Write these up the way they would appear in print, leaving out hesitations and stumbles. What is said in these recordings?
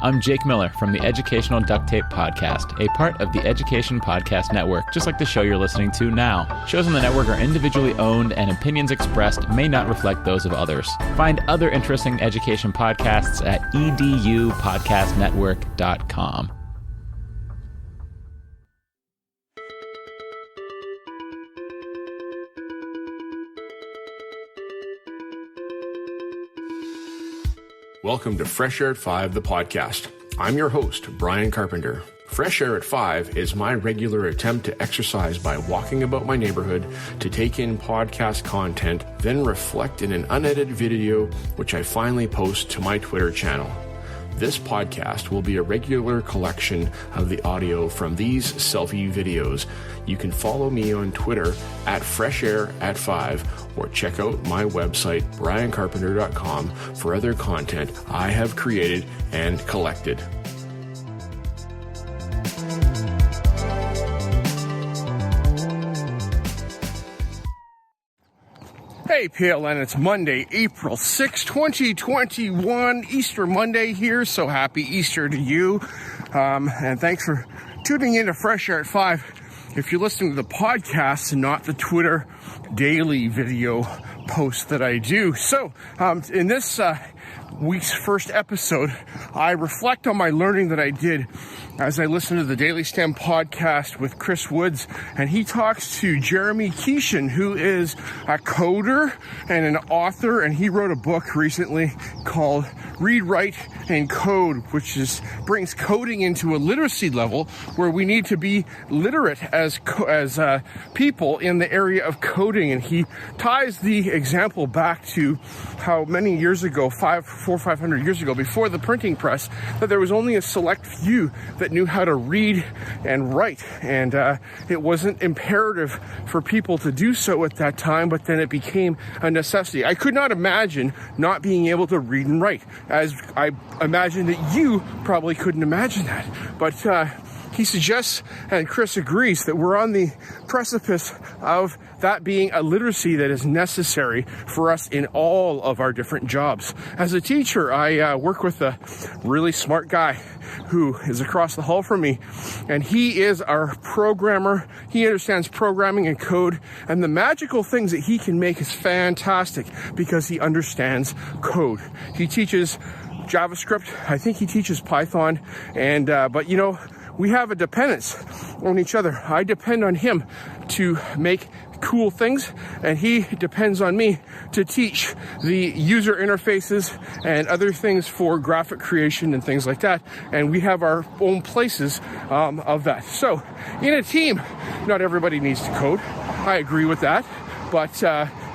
I'm Jake Miller from the Educational Duct Tape Podcast, a part of the Education Podcast Network, just like the show you're listening to now. Shows on the network are individually owned, and opinions expressed may not reflect those of others. Find other interesting education podcasts at edupodcastnetwork.com. Welcome to Fresh Air at 5, the podcast. I'm your host, Bryon Carpenter. Fresh Air at 5 is my regular attempt to exercise by walking about my neighborhood, to take in podcast content, then reflect in an unedited video, which I finally post to my Twitter channel. This podcast will be a regular collection of the audio from these selfie videos. You can follow me on Twitter at FreshAirAtFive or check out my website, BryonCarpenter.com, for other content I have created and collected. Hey PLN, it's Monday, April 6, 2021, Easter Monday here, so happy Easter to you, and thanks for tuning in to Fresh Air at 5. If you're listening to the podcast and not the Twitter daily video post that I do. So, in this week's first episode, I reflect on my learning that I did as I listened to the Daily STEM podcast with Chris Woods, and he talks to Jeremy Keeshan, who is a coder and an author, and he wrote a book recently called Read, Write, and Code, which brings coding into a literacy level where we need to be literate as people in the area of coding. And he ties the example back to how many years ago, 500 years ago, before the printing press, that there was only a select few that knew how to read and write, and it wasn't imperative for people to do so at that time, but then it became a necessity. I could not imagine not being able to read and write, as I imagine that you probably couldn't imagine that, but he suggests, and Chris agrees, that we're on the precipice of that being a literacy that is necessary for us in all of our different jobs. As a teacher, I work with a really smart guy who is across the hall from me, and he is our programmer. He understands programming and code, and the magical things that he can make is fantastic because he understands code. He teaches JavaScript. I think he teaches Python, and but you know, we have a dependence on each other. I depend on him to make cool things, and he depends on me to teach the user interfaces and other things for graphic creation and things like that. And we have our own places of that. So in a team, not everybody needs to code. I agree with that. But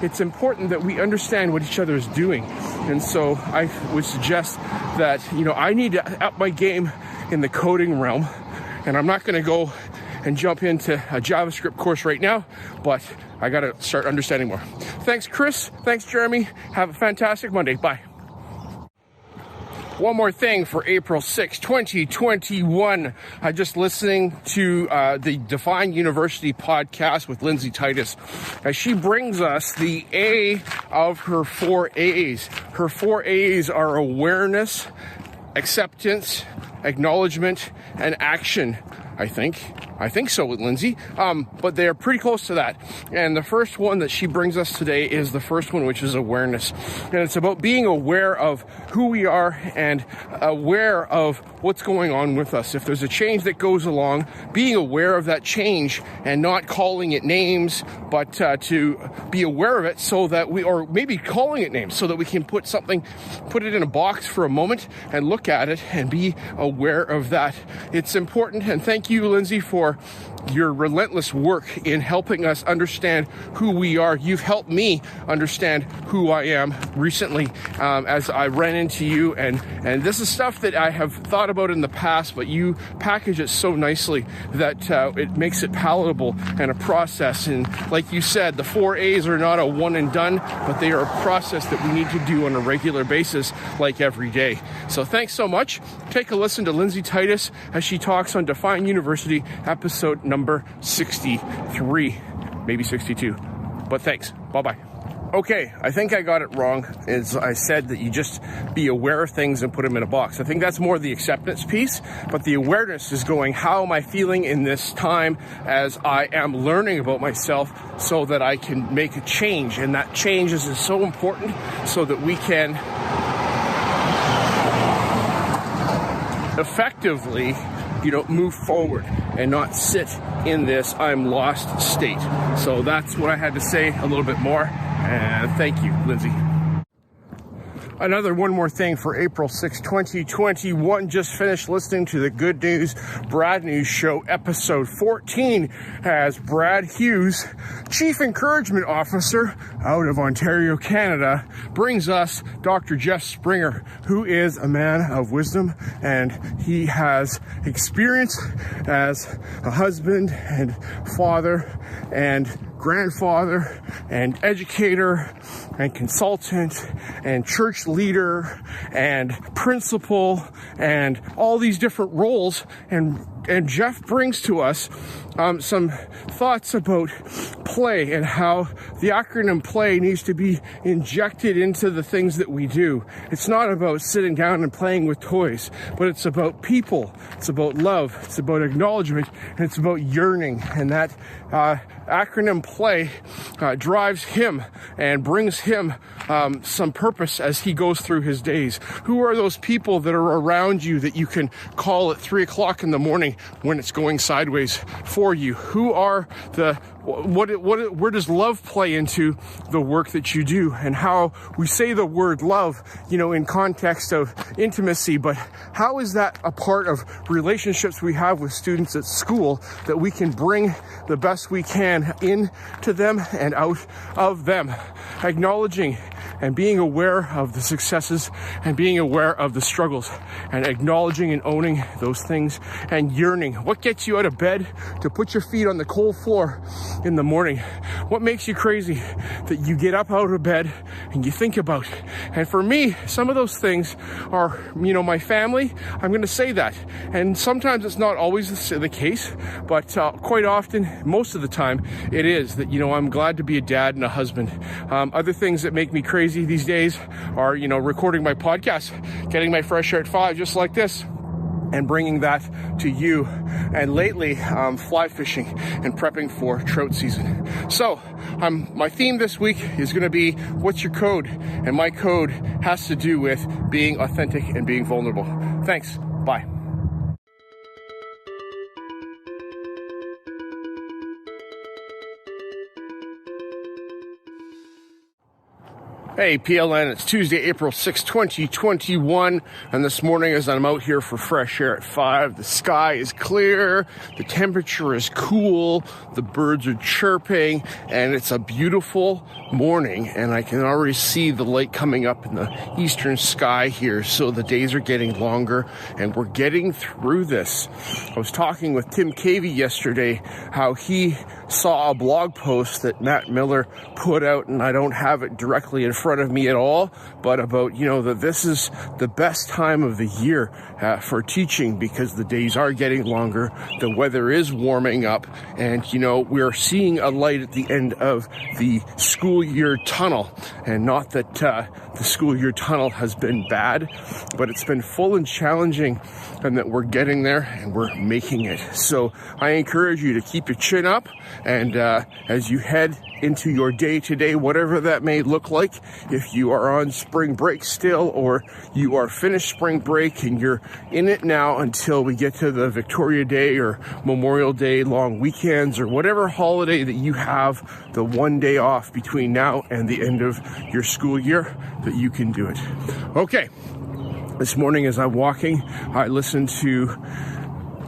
it's important that we understand what each other is doing. And so I would suggest that, you know, I need to up my game in the coding realm. And I'm not going to go and jump into a JavaScript course right now, but I got to start understanding more. Thanks, Chris. Thanks, Jeremy. Have a fantastic Monday. Bye. One more thing for April 6, 2021. I'm just listening to the Define University podcast with Lindsay Titus, as she brings us the A of her 4 A's. Her 4 A's are awareness, acceptance, acknowledgement, and action, I think so with Lindsay, but they're pretty close to that. And the first one that she brings us today is the first one, which is awareness. And it's about being aware of who we are and aware of what's going on with us. If there's a change that goes along, being aware of that change and not calling it names, but to be aware of it so that or maybe calling it names so that we can put it in a box for a moment and look at it and be aware of that. It's important, and thank you, Lindsay, for your relentless work in helping us understand who we are. You've helped me understand who I am recently as I ran into you, and this is stuff that I have thought about in the past, but you package it so nicely that it makes it palatable and a process. And like you said, the 4 A's are not a one and done, but they are a process that we need to do on a regular basis, like every day. So thanks so much. Take a listen to Lindsay Titus as she talks on Define University, episode number 63, maybe 62. But thanks. Bye-bye. Okay, I think I got it wrong. As I said that you just be aware of things and put them in a box. I think that's more the acceptance piece, but the awareness is going, how am I feeling in this time as I am learning about myself so that I can make a change? And that change is so important so that we can effectively, move forward and not sit in this I'm lost state. So that's what I had to say, a little bit more. And thank you, Lindsay. One more thing for April 6, 2021. Just finished listening to the Good News, Brad News Show, episode 14, as Brad Hughes, Chief Encouragement Officer out of Ontario, Canada, brings us Dr. Jeff Springer, who is a man of wisdom, and he has experience as a husband and father and grandfather and educator and consultant and church leader and principal and all these different roles. And Jeff brings to us some thoughts about play and how the acronym play needs to be injected into the things that we do. It's not about sitting down and playing with toys, but it's about people. It's about love. It's about acknowledgement, and it's about yearning. And that acronym play drives him and brings him some purpose as he goes through his days. Who are those people that are around you that you can call at 3 o'clock in the morning when it's going sideways for you? Who are where does love play into the work that you do? And how we say the word love, in context of intimacy, but how is that a part of relationships we have with students at school that we can bring the best we can into them and out of them? Acknowledging and being aware of the successes and being aware of the struggles and acknowledging and owning those things and yearning. What gets you out of bed to put your feet on the cold floor in the morning? What makes you crazy that you get up out of bed and you think about? And for me, some of those things are, my family. I'm going to say that. And sometimes it's not always the case, but quite often, most of the time, it is that, I'm glad to be a dad and a husband. Other things that make me crazy these days are, recording my podcast, getting my Fresh Air at 5 just like this, and bringing that to you. And lately, fly fishing and prepping for trout season. So, my theme this week is going to be, what's your code? And my code has to do with being authentic and being vulnerable. Thanks. Bye. Hey, PLN, it's Tuesday, April 6, 2021, and this morning as I'm out here for Fresh Air at 5, the sky is clear, the temperature is cool, the birds are chirping, and it's a beautiful morning, and I can already see the light coming up in the eastern sky here, so the days are getting longer, and we're getting through this. I was talking with Tim Cavey yesterday, how he saw a blog post that Matt Miller put out, and I don't have it directly in front of me at all, but about, that this is the best time of the year for teaching because the days are getting longer, the weather is warming up, and, we're seeing a light at the end of the school year tunnel. And not that the school year tunnel has been bad, but it's been full and challenging, and that we're getting there and we're making it. So I encourage you to keep your chin up, and as you head into your day today, whatever that may look like, if you are on spring break still, or you are finished spring break and you're in it now until we get to the Victoria Day or Memorial Day long weekends, or whatever holiday that you have, the one day off between now and the end of your school year, that you can do it. Okay, this morning as I'm walking, I listened to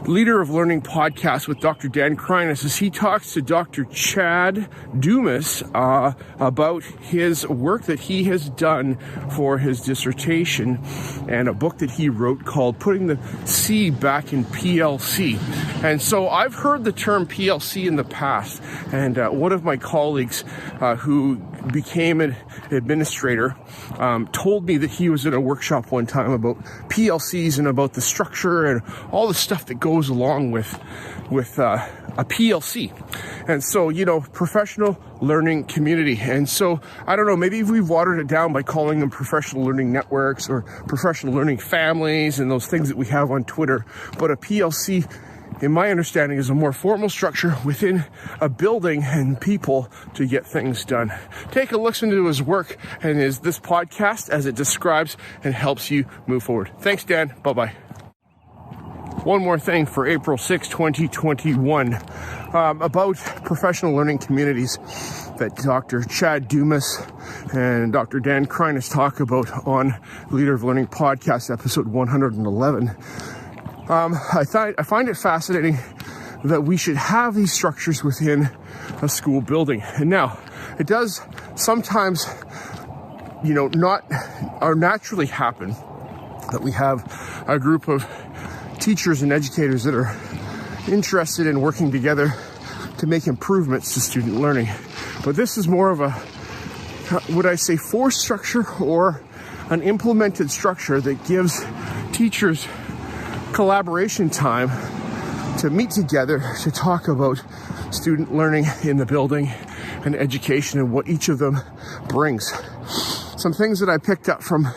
Leader of Learning podcast with Dr. Dan Kreines as he talks to Dr. Chad Dumas about his work that he has done for his dissertation and a book that he wrote called Putting the C Back in PLC. And so I've heard the term PLC in the past, and one of my colleagues who became an administrator, told me that he was at a workshop one time about PLCs and about the structure and all the stuff that goes along with a PLC. And so, professional learning community. And so, I don't know, maybe we've watered it down by calling them professional learning networks or professional learning families and those things that we have on Twitter. But a PLC, in my understanding, is a more formal structure within a building and people to get things done. Take a listen to his work and this podcast as it describes and helps you move forward. Thanks, Dan. Bye-bye. One more thing for April 6, 2021, about professional learning communities that Dr. Chad Dumas and Dr. Dan Kreines talk about on Leader of Learning podcast, episode 111. I find it fascinating that we should have these structures within a school building. And now, it does sometimes, not or naturally happen that we have a group of teachers and educators that are interested in working together to make improvements to student learning. But this is more of would I say, forced structure or an implemented structure that gives teachers collaboration time to meet together to talk about student learning in the building and education and what each of them brings. Some things that I picked up from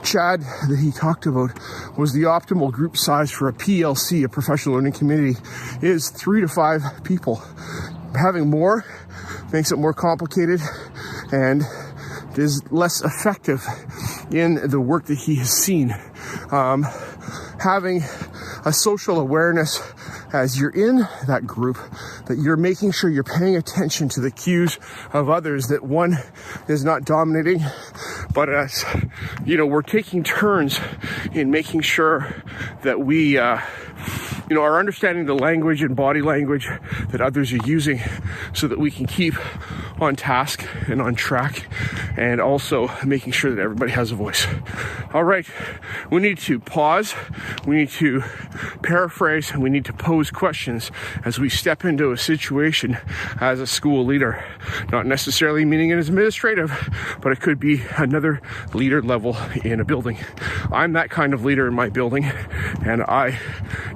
Chad that he talked about was the optimal group size for a PLC, a professional learning community, is 3 to 5 people. Having more makes it more complicated and is less effective in the work that he has seen. Having a social awareness as you're in that group, that you're making sure you're paying attention to the cues of others, that one is not dominating, but as we're taking turns in making sure that we are understanding the language and body language that others are using so that we can keep on task and on track, and also making sure that everybody has a voice. All right, we need to pause, we need to paraphrase, and we need to pose questions as we step into a situation as a school leader. Not necessarily meaning it is administrative, but it could be another leader level in a building. I'm that kind of leader in my building, and I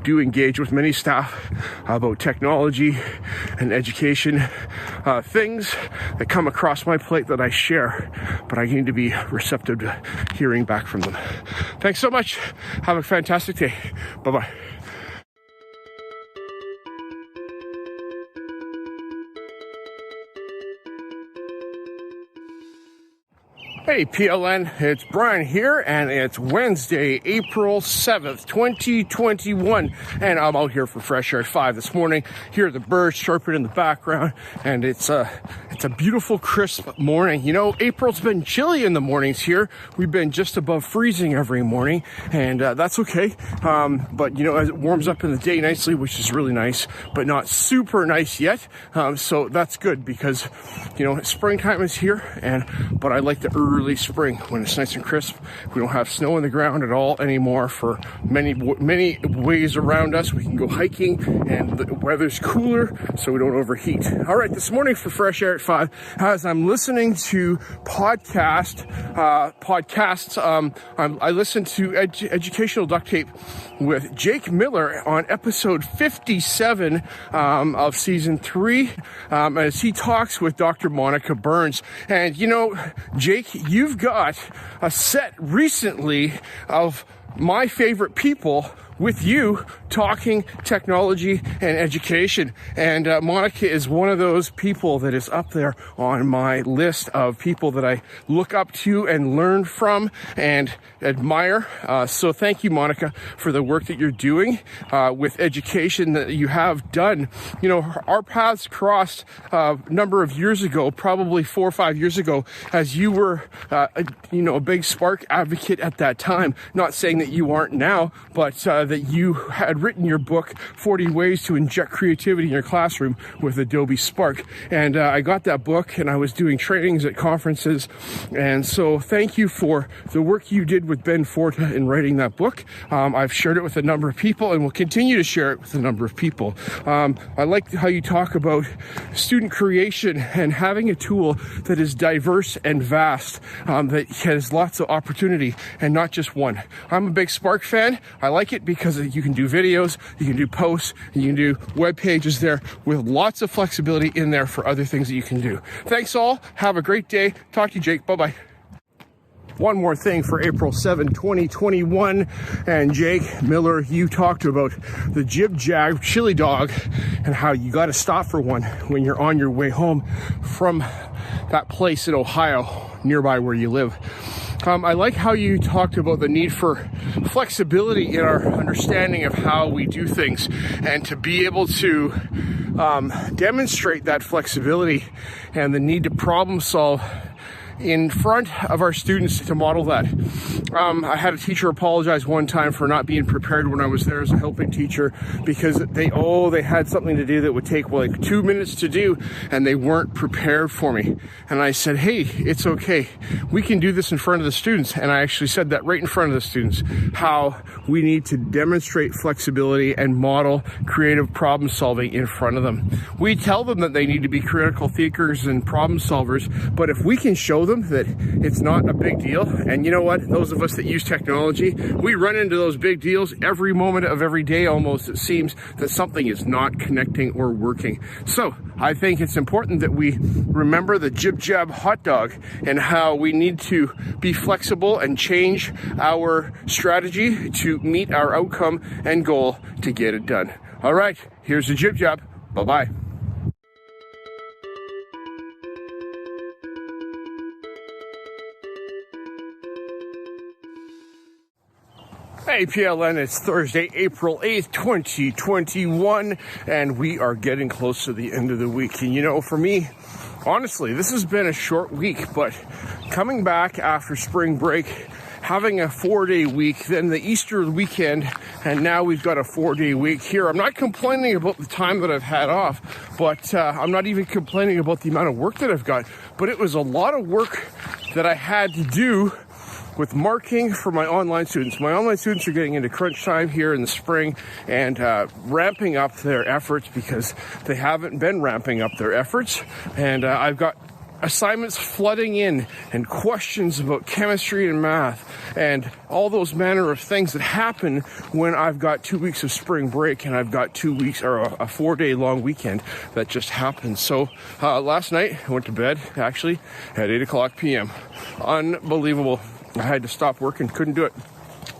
do engage with many staff about technology and education, things that come across my plate that I share, but I need to be receptive to hearing back from them. Thanks so much. Have a fantastic day. Bye-bye. Hey PLN, it's Bryon here, and it's Wednesday, April 7th, 2021, and I'm out here for Fresh Air at 5 this morning. Hear the birds chirping in the background, and it's a beautiful, crisp morning. April's been chilly in the mornings here. We've been just above freezing every morning, and that's okay. But as it warms up in the day nicely, which is really nice, but not super nice yet. So that's good because, springtime is here, but I like the early spring when it's nice and crisp. We don't have snow on the ground at all anymore for many ways around us. We can go hiking and the weather's cooler so we don't overheat. All right, this morning for Fresh Air at 5, as I'm listening to podcasts, I listened to Educational Duct Tape with Jake Miller on episode 57 of season 3 as he talks with Dr. Monica Burns. And Jake, you've got a set recently of my favorite people with you talking technology and education. And Monica is one of those people that is up there on my list of people that I look up to and learn from and admire. So thank you, Monica, for the work that you're doing with education that you have done. Our paths crossed a number of years ago, probably 4 or 5 years ago, as you were, a big Spark advocate at that time. Not saying that you aren't now, but that you had written your book, 40 Ways to Inject Creativity in Your Classroom with Adobe Spark. And I got that book, and I was doing trainings at conferences. And so thank you for the work you did with Ben Forta in writing that book. I've shared it with a number of people and will continue to share it with a number of people. I like how you talk about student creation and having a tool that is diverse and vast, that has lots of opportunity and not just one. I'm a big Spark fan. I like it because you can do videos, you can do posts, and you can do web pages there with lots of flexibility in there for other things that you can do. Thanks all. Have a great day. Talk to you, Jake. Bye-bye. One more thing for April 7, 2021. And Jake Miller, you talked about the Jib Jag chili dog and how you got to stop for one when you're on your way home from that place in Ohio nearby where you live. I like how you talked about the need for flexibility in our understanding of how we do things, and to be able to demonstrate that flexibility and the need to problem solve in front of our students to model that. I had a teacher apologize one time for not being prepared when I was there as a helping teacher, because they had something to do that would take like 2 minutes to do, and they weren't prepared for me. And I said, hey, it's okay. We can do this in front of the students. And I actually said that right in front of the students, how we need to demonstrate flexibility and model creative problem solving in front of them. We tell them that they need to be critical thinkers and problem solvers, but if we can show them that it's not a big deal, and you know what, those of us that use technology, we run into those big deals every moment of every day almost. It seems that something is not connecting or working. So I think it's important that we remember the Jib Jab hot dog and how we need to be flexible and change our strategy to meet our outcome and goal to get it done. All right, here's the Jib Jab. Bye-bye. Hey PLN, it's Thursday, April 8th, 2021, and we are getting close to the end of the week. And you know, for me, honestly, this has been a short week, but coming back after spring break, having a 4-day week, then the Easter weekend, and now we've got a 4-day week here. I'm not complaining about the time that I've had off, but I'm not even complaining about the amount of work that I've got, but it was a lot of work that I had to do with marking for my online students. My online students are getting into crunch time here in the spring and ramping up their efforts because they haven't been ramping up their efforts. And I've got assignments flooding in and questions about chemistry and math and all those manner of things that happen when I've got 2 weeks of spring break and I've got 2 weeks or a 4-day long weekend that just happens. So last night I went to bed actually at 8:00 p.m. Unbelievable. I had to stop working, couldn't do it.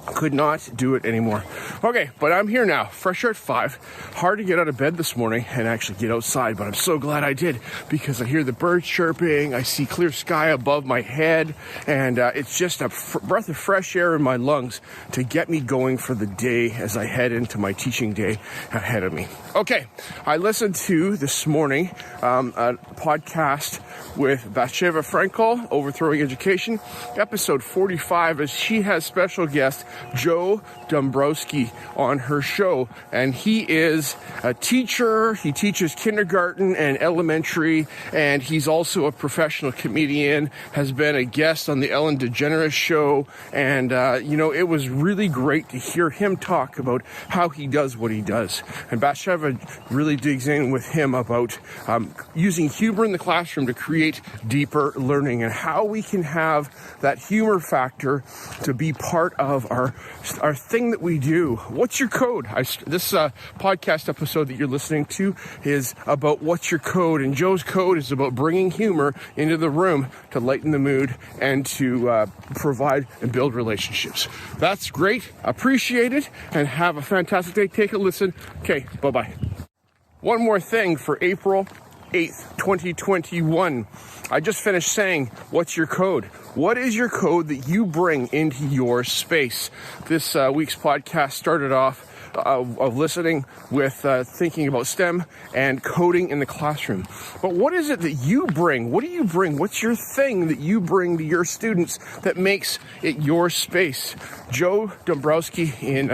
Could not do it anymore. Okay, but I'm here now, Fresh Air at 5. Hard to get out of bed this morning and actually get outside, but I'm so glad I did because I hear the birds chirping, I see clear sky above my head, and it's just a breath of fresh air in my lungs to get me going for the day as I head into my teaching day ahead of me. Okay, I listened to this morning a podcast with Bathsheba Frankel, Overthrowing Education, episode 45, as she has special guest Joe Dombrowski on her show, and he is a teacher. He teaches kindergarten and elementary, and he's also a professional comedian, has been a guest on the Ellen DeGeneres show, and it was really great to hear him talk about how he does what he does. And Bathsheba really digs in with him about using humor in the classroom to create deeper learning and how we can have that humor factor to be part of our thing that we do. What's your code? This podcast episode that you're listening to is about what's your code, and Joe's code is about bringing humor into the room to lighten the mood and to provide and build relationships. That's great. Appreciate it, and have a fantastic day. Take a listen. Okay, bye-bye. One more thing for April 8th, 2021. I just finished saying, what's your code? What is your code that you bring into your space? This week's podcast started off of listening with thinking about STEM and coding in the classroom. But what is it that you bring? What do you bring? What's your thing that you bring to your students that makes it your space? Joe Dombrowski in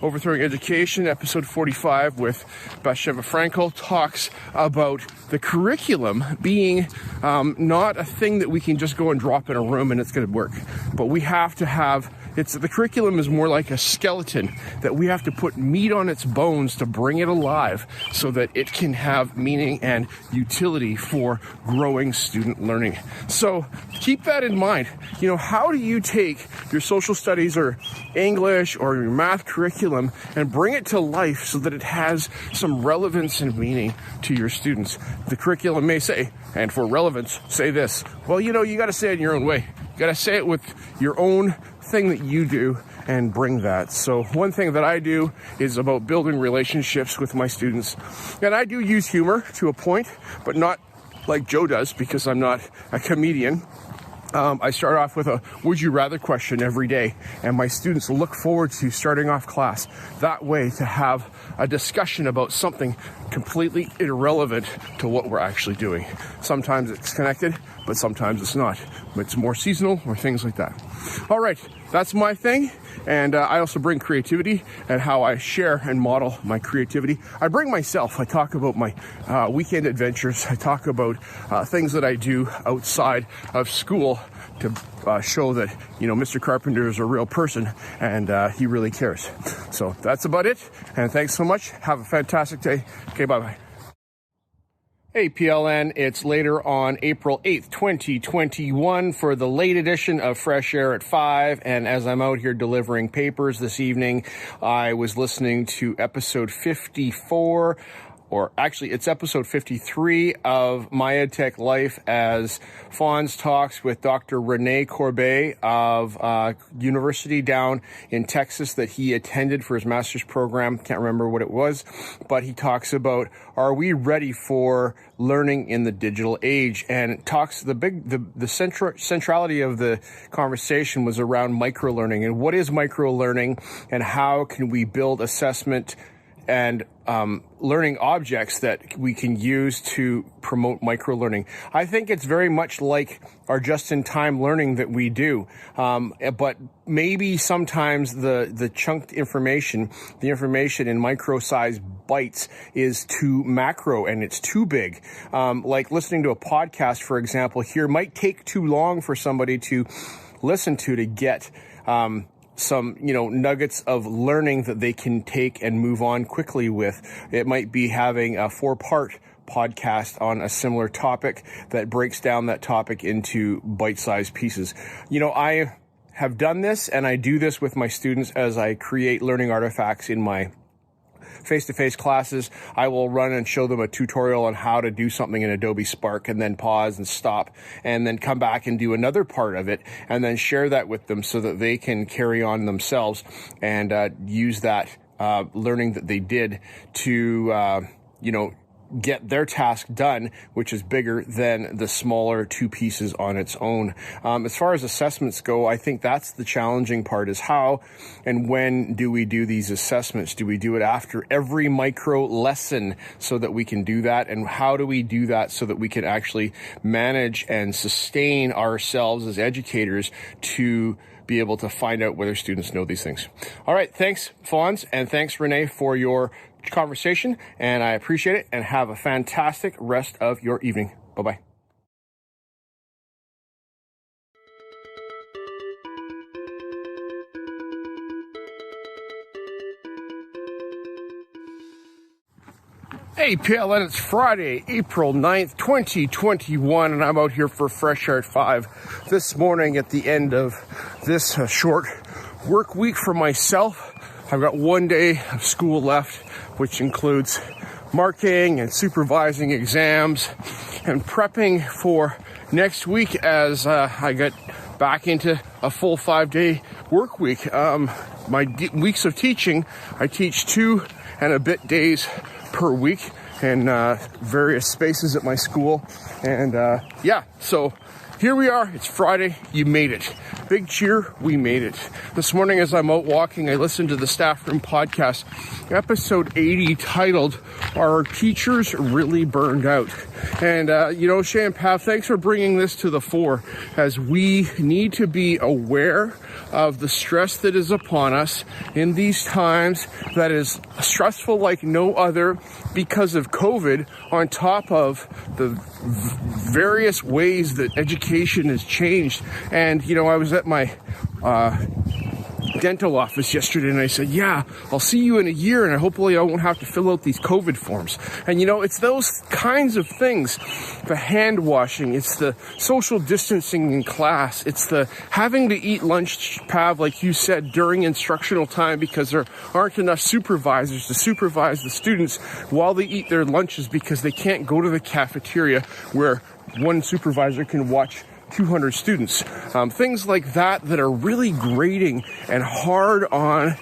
Overthrowing Education, episode 45 with Bathsheba Frankel, talks about the curriculum being not a thing that we can just go and drop in a room and it's going to work. But we have to have, the curriculum is more like a skeleton that we have to put meat on its bones to bring it alive so that it can have meaning and utility for growing student learning. So keep that in mind. You know, how do you take your social studies or English or your math curriculum and bring it to life so that it has some relevance and meaning to your students? The curriculum may say, and for relevance, say this. Well, you know, you got to say it in your own way. You got to say it with your own thing that you do and bring that. So one thing that I do is about building relationships with my students. And I do use humor to a point, but not like Joe does because I'm not a comedian. I start off with a would you rather question every day, and my students look forward to starting off class that way to have a discussion about something completely irrelevant to what we're actually doing. Sometimes it's connected, but sometimes it's not. It's more seasonal or things like that. All right, that's my thing. And I also bring creativity and how I share and model my creativity. I bring myself. I talk about my weekend adventures. I talk about things that I do outside of school to show that, you know, Mr. Carpenter is a real person and he really cares. So that's about it. And thanks so much. Have a fantastic day. Okay, bye-bye. Hey PLN, it's later on April 8th, 2021 for the late edition of Fresh Air at 5. And as I'm out here delivering papers this evening, I was listening to episode 54, or actually it's episode 53 of My EdTech Life as Fonz talks with Dr. Rene Corbet of university down in Texas that he attended for his master's program. Can't remember what it was, but he talks about, are we ready for learning in the digital age? And it talks, the centrality of the conversation was around microlearning and what is microlearning and how can we build assessment and learning objects that we can use to promote microlearning. I think it's very much like our just-in-time learning that we do, but maybe sometimes the chunked information, the information in micro-sized bytes is too macro and it's too big. Like listening to a podcast, for example, here might take too long for somebody to listen to get some, you know, nuggets of learning that they can take and move on quickly with. It might be having a 4-part podcast on a similar topic that breaks down that topic into bite-sized pieces. You know, I have done this and I do this with my students as I create learning artifacts in my face-to-face classes. I will run and show them a tutorial on how to do something in Adobe Spark and then pause and stop and then come back and do another part of it and then share that with them so that they can carry on themselves and use that learning that they did to, you know, get their task done, which is bigger than the smaller 2 pieces on its own. As far as assessments go, I think that's the challenging part, is how and when do we do these assessments? Do we do it after every micro lesson so that we can do that? And how do we do that so that we can actually manage and sustain ourselves as educators to be able to find out whether students know these things? All right. Thanks, Fonz, and thanks, Renee, for your conversation, and I appreciate it, and have a fantastic rest of your evening. Bye-bye. Hey PLN, it's Friday, April 9th, 2021, and I'm out here for Fresh Air at 5 this morning at the end of this short work week for myself. I've got 1 day of school left, which includes marking and supervising exams and prepping for next week as I get back into a full 5-day work week. My weeks of teaching, I teach 2 and a bit days per week in various spaces at my school. And yeah, so here we are. It's Friday. You made it. big cheer, we made it. This morning as I'm out walking, I listened to the Staff Room podcast, episode 80, titled, "Are Teachers Really Burned Out?" And, Shay and Pav, thanks for bringing this to the fore, as we need to be aware of the stress that is upon us in these times that is stressful like no other because of COVID, on top of the various ways that education has changed. And, I was at my dental office yesterday and I said, I'll see you in a year and hopefully I won't have to fill out these COVID forms. And it's those kinds of things, the hand washing, it's the social distancing in class, it's the having to eat lunch, Pav, like you said, during instructional time because there aren't enough supervisors to supervise the students while they eat their lunches because they can't go to the cafeteria where one supervisor can watch 200 students. Things like that are really grating and hard on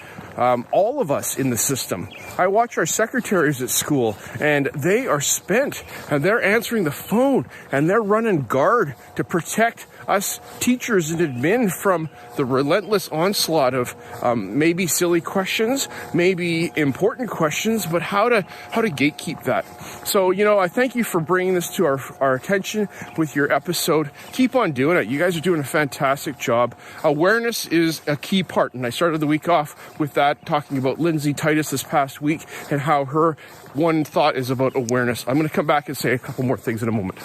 all of us in the system. I watch our secretaries at school and they are spent and they're answering the phone and they're running guard to protect us teachers and admin from the relentless onslaught of maybe silly questions, maybe important questions, but how to gatekeep that. So, I thank you for bringing this to our attention with your episode. Keep on doing it. You guys are doing a fantastic job. Awareness is a key part, and I started the week off with that, talking about Lindsay Titus this past week and how her one thought is about awareness. I'm going to come back and say a couple more things in a moment.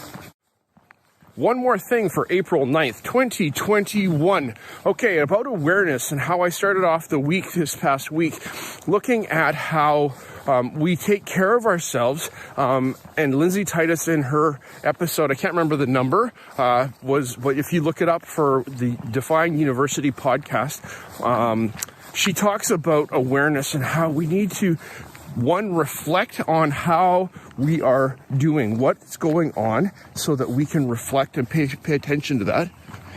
One more thing for April 9th, 2021. Okay, about awareness and how I started off the week this past week, looking at how we take care of ourselves. And Lindsay Titus in her episode, I can't remember the number, but if you look it up for the Defying University podcast, she talks about awareness and how we need to, one, reflect on how we are doing, what's going on, so that we can reflect and pay attention to that.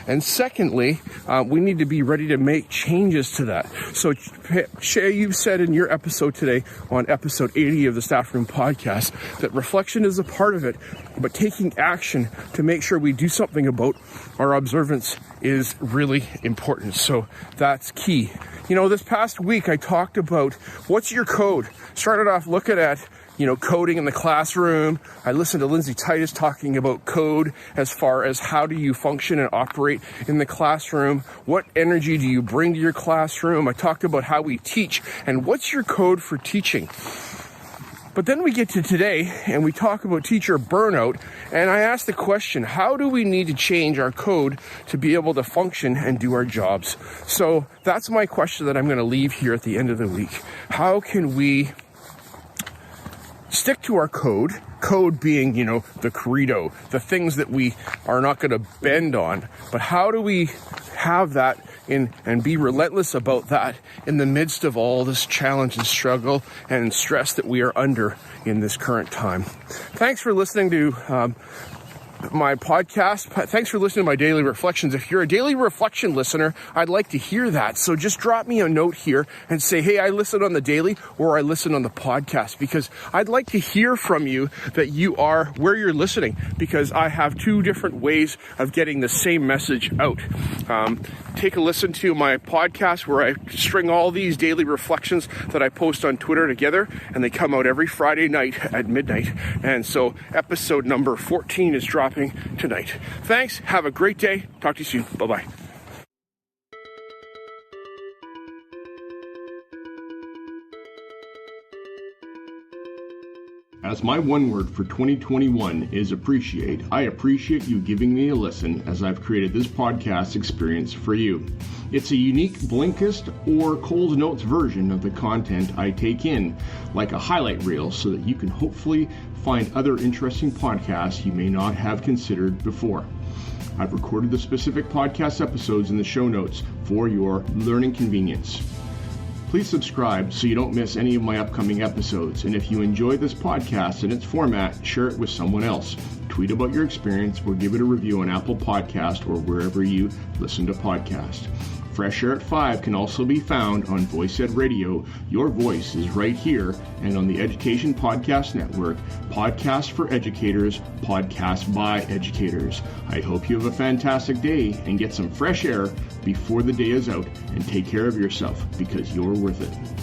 And secondly, we need to be ready to make changes to that. So, Shay, you've said in your episode today, on episode 80 of the Staff Room podcast, that reflection is a part of it, but taking action to make sure we do something about our observance is really important. So that's key. This past week I talked about what's your code. Started off looking at coding in the classroom. I listened to Lindsay Titus talking about code as far as how do you function and operate in the classroom? What energy do you bring to your classroom? I talked about how we teach and what's your code for teaching. But then we get to today and we talk about teacher burnout, and I ask the question, how do we need to change our code to be able to function and do our jobs? So that's my question that I'm going to leave here at the end of the week. How can we stick to our code being, the credo, the things that we are not going to bend on, but how do we have that and be relentless about that in the midst of all this challenge and struggle and stress that we are under in this current time? Thanks for listening to my podcast. Thanks for listening to my daily reflections. If you're a daily reflection listener, I'd like to hear that. So just drop me a note here and say, hey, I listen on the daily or I listen on the podcast, because I'd like to hear from you that you are where you're listening, because I have two different ways of getting the same message out. Take a listen to my podcast where I string all these daily reflections that I post on Twitter together, and they come out every Friday night at midnight. And so episode number 14 is dropping tonight. Thanks. Have a great day. Talk to you soon. Bye-bye. As my one word for 2021 is appreciate, I appreciate you giving me a listen as I've created this podcast experience for you. It's a unique Blinkist or Cold Notes version of the content I take in, like a highlight reel, so that you can hopefully find other interesting podcasts you may not have considered before. I've recorded the specific podcast episodes in the show notes for your learning convenience. Please subscribe so you don't miss any of my upcoming episodes. And if you enjoy this podcast and its format, share it with someone else. Tweet about your experience or give it a review on Apple Podcast or wherever you listen to podcasts. Fresh Air at 5 can also be found on Voice Ed Radio. Your voice is right here, and on the Education Podcast Network, podcasts for educators, podcasts by educators. I hope you have a fantastic day and get some fresh air before the day is out, and take care of yourself because you're worth it.